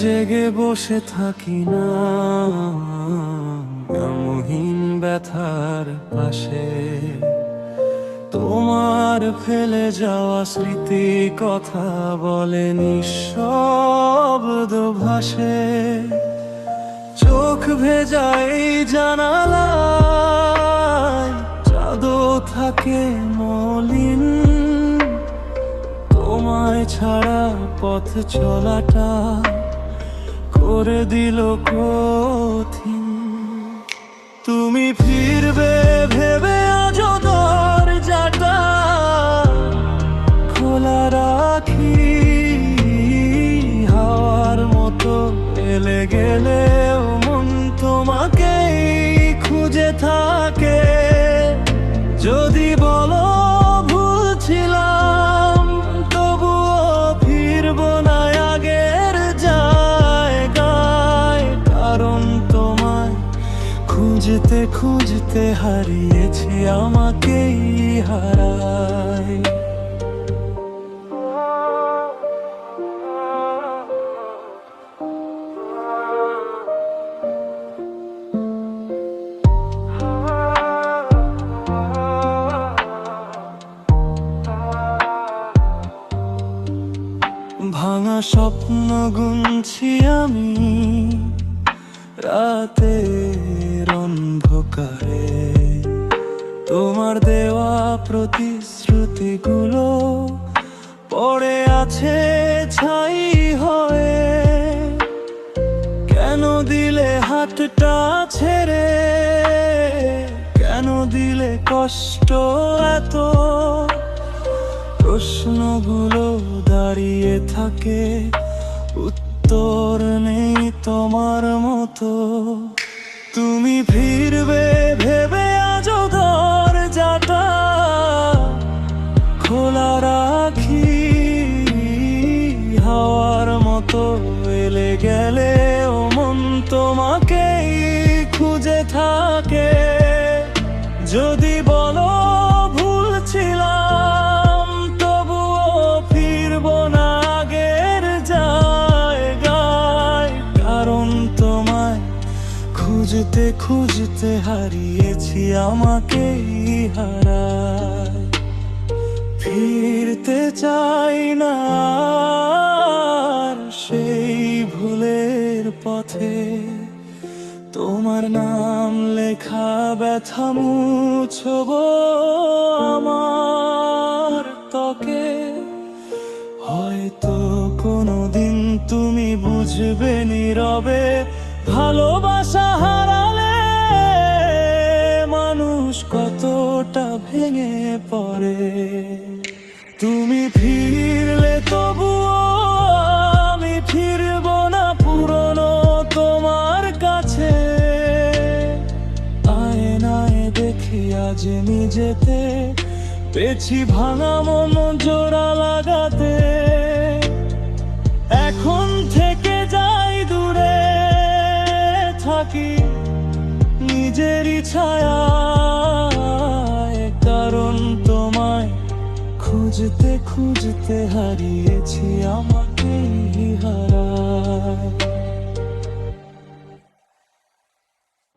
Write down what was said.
জেগে বসে থাকি না নামহীন ব্যথার পাশে, তোমার ফেলে যাওয়া স্মৃতি কথা বলে নিঃশব্দ ভাসে। চোখ ভেজাই জানালায় চাঁদও থাকে মলিন, তোমায় ছাড়া পথ চলাটা করে দিল কঠিন। তুমি ফিরবে ভেবে আজও দরজাটা খোলা রাখি, হাওয়ার মতো এলে গেলেও মন তোমাকেই খুঁজে থাকে। যদি বলো ভুল ছিলাম তবুও ফিরবো না আগের জায়গায়, কারণ তোমায় খুঁজতে খুঁজতে হারিয়েছি আমাকেই হারাই। ভাঙা স্বপ্ন গুনছি আমি রাতের অন্ধকারে, তোমার দেওয়া প্রতিশ্রুতিগুলো পড়ে আছে ছাই হয়ে। কেন দিলে হাতটা ছেড়ে, কেন দিলে কষ্ট এত, প্রশ্নগুলো দাঁড়িয়ে থাকে, উত্তর নেই তোমার মতো। তুমি ফিরবে ভেবে আজও দরজাটা খোলা রাখি, হাওয়ার মতো এলে গেলেও মন তোমাকেই খুঁজে থাকে। যদি বলো ভুল ছিলাম তবুও ফিরবো না আগের জায়গায়, কারণ তোমায় খুঁজতে খুঁজতে হারিয়েছি আমাকেই হারাই। ফিরতে চাই না আর সেই ভুলের পথে, তোমার নাম লেখা ব্যথা মুছবো আমার ত্বকে। হয়তো কোনোদিন তুমি বুঝবে নীরবে, ভালোবাসা হারালে মানুষ কতটা ভেঙে পড়ে। তুমি ফিরলে তবুও আমি ফিরবো না পুরনো তোমার কাছে। আয়নায় দেখি আজ নিজেতে, পেছি ভাঙা মন জোড়া লাগাতে। এখন থেকে যাই দূরে থাকি নিজেরই ছায়ায়, কারণ তোমায় খুঁজতে খুঁজতে হারিয়েছি আমাকেই হারাই।